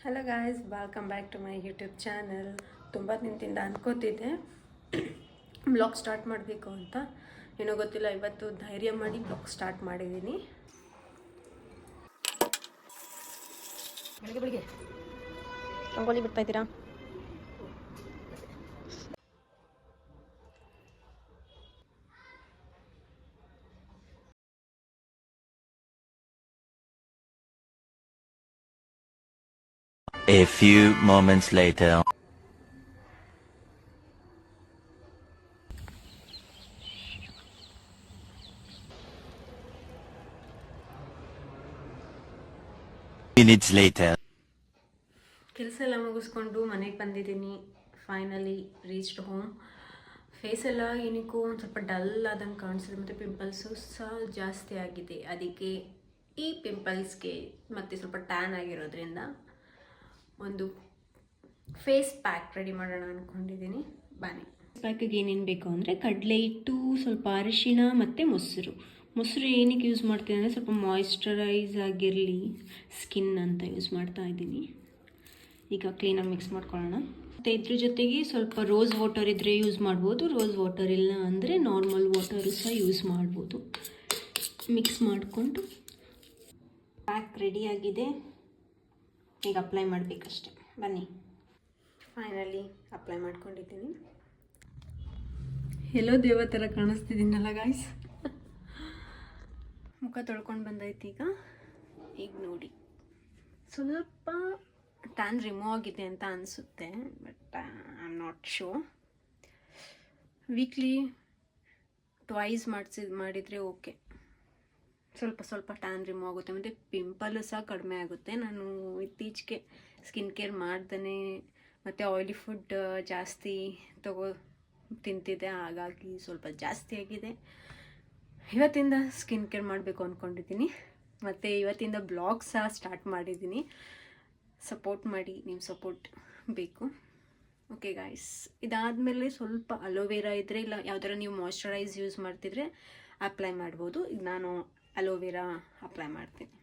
Hello guys, welcome back to my YouTube channel. ತುಂಬ ದಿನದಿಂದ ಅನ್ಕೋತಿದ್ದೆ blog start ಮಾಡಬೇಕು ಅಂತ. ಏನೋ ಗೊತ್ತಿಲ್ಲ, ಇವತ್ತು ಧೈರ್ಯ ಮಾಡಿ ಬ್ಲಾಗ್ ಸ್ಟಾರ್ಟ್ ಮಾಡಿದ್ದೀನಿ. ಬೆಳಿಗ್ಗೆ ರಂಗೋಲಿ ಬಿಡ್ತಾ ಇದ್ದೀರಾ? A few moments later. Minutes later. ಕೆಲಸ ಎಲ್ಲ ಮುಗಿಸ್ಕೊಂಡು ಮನೆಗೆ ಬಂದಿದ್ದೀನಿ. Finally reached home. ಫೇಸ್ ಎಲ್ಲ ಏನಕ್ಕೂ ಒಂದು ಸ್ವಲ್ಪ ಡಲ್ ಆದಂಗೆ ಕಾಣಿಸಿದೆ, ಮತ್ತು ಪಿಂಪಲ್ಸು ಸಹ ಜಾಸ್ತಿ ಆಗಿದೆ. ಅದಕ್ಕೆ ಈ ಪಿಂಪಲ್ಸ್ಗೆ ಮತ್ತು ಸ್ವಲ್ಪ ಟ್ಯಾನ್ ಆಗಿರೋದ್ರಿಂದ ಒಂದು ಫೇಸ್ ಪ್ಯಾಕ್ ರೆಡಿ ಮಾಡೋಣ ಅಂದ್ಕೊಂಡಿದ್ದೀನಿ. ಬನ್ನಿ. ಪ್ಯಾಕಿಗೆ ಏನೇನು ಬೇಕು ಅಂದರೆ ಕಡಲೆ ಹಿಟ್ಟು, ಸ್ವಲ್ಪ ಅರಿಶಿಣ ಮತ್ತು ಮೊಸರು ಏನಕ್ಕೆ ಯೂಸ್ ಮಾಡ್ತೀನಿ ಅಂದರೆ ಸ್ವಲ್ಪ ಮಾಯಿಶ್ಚರೈಸ್ ಆಗಿರಲಿ ಸ್ಕಿನ್ ಅಂತ ಯೂಸ್ ಮಾಡ್ತಾ ಇದ್ದೀನಿ. ಈಗ ಕ್ಲೀನಾಗಿ ಮಿಕ್ಸ್ ಮಾಡ್ಕೊಳ್ಳೋಣ. ಮತ್ತು ಇದ್ರ ಜೊತೆಗೆ ಸ್ವಲ್ಪ ರೋಸ್ ವಾಟರ್ ಇದ್ದರೆ ಯೂಸ್ ಮಾಡ್ಬೋದು. ರೋಸ್ ವಾಟರ್ ಇಲ್ಲ ಅಂದರೆ ನಾರ್ಮಲ್ ವಾಟರು ಸಹ ಯೂಸ್ ಮಾಡ್ಬೋದು. ಮಿಕ್ಸ್ ಮಾಡಿಕೊಂಡು ಪ್ಯಾಕ್ ರೆಡಿಯಾಗಿದೆ. ಈಗ ಅಪ್ಲೈ ಮಾಡಬೇಕಷ್ಟೆ. ಬನ್ನಿ. ಫೈನಲಿ ಅಪ್ಲೈ ಮಾಡ್ಕೊಂಡಿದ್ದೀನಿ. ಎಲ್ಲೋ ದೇವ ಥರ ಕಾಣಿಸ್ತಿದ್ದೀನಲ್ಲ ಗಾಯ್ಸ್. ಮುಖ ತೊಳ್ಕೊಂಡು ಬಂದೈತಿ. ಈಗ ನೋಡಿ ಸ್ವಲ್ಪ ಟ್ಯಾನ್ ರಿಮೂವ್ ಆಗಿದೆ ಅಂತ ಅನಿಸುತ್ತೆ, but I am not sure. Weekly twice ಮಾಡಿದರೆ ಓಕೆ, ಸ್ವಲ್ಪ ಟ್ಯಾನ್ ರಿಮೂವ್ ಆಗುತ್ತೆ, ಮತ್ತು ಪಿಂಪಲ್ಲು ಸಹ ಕಡಿಮೆ ಆಗುತ್ತೆ. ನಾನು ಇತ್ತೀಚೆಗೆ ಸ್ಕಿನ್ ಕೇರ್ ಮಾಡ್ದೇ ಮತ್ತು ಆಯಿಲಿ ಫುಡ್ ಜಾಸ್ತಿ ತಿಂತಿದ್ದೆ, ಹಾಗಾಗಿ ಸ್ವಲ್ಪ ಜಾಸ್ತಿ ಆಗಿದೆ. ಇವತ್ತಿಂದ ಸ್ಕಿನ್ ಕೇರ್ ಮಾಡಬೇಕು ಅಂದ್ಕೊಂಡಿದ್ದೀನಿ, ಮತ್ತು ಇವತ್ತಿಂದ ಬ್ಲಾಗ್ ಸಹ ಸ್ಟಾರ್ಟ್ ಮಾಡಿದ್ದೀನಿ. ಸಪೋರ್ಟ್ ಮಾಡಿ, ನಿಮ್ಮ ಸಪೋರ್ಟ್ ಬೇಕು. ಓಕೆ ಗಾಯ್ಸ್, ಇದಾದಮೇಲೆ ಸ್ವಲ್ಪ ಅಲೋವೆರಾ ಇದ್ದರೆ, ಇಲ್ಲ ಯಾವ್ದಾರ ನೀವು ಮಾಯ್ಶ್ಚರೈಸ್ ಯೂಸ್ ಮಾಡ್ತಿದ್ರೆ ಅಪ್ಲೈ ಮಾಡ್ಬೋದು. ಈಗ ನಾನು ಅಲೋವೆರಾ ಅಪ್ಲೈ ಮಾಡ್ತೀನಿ.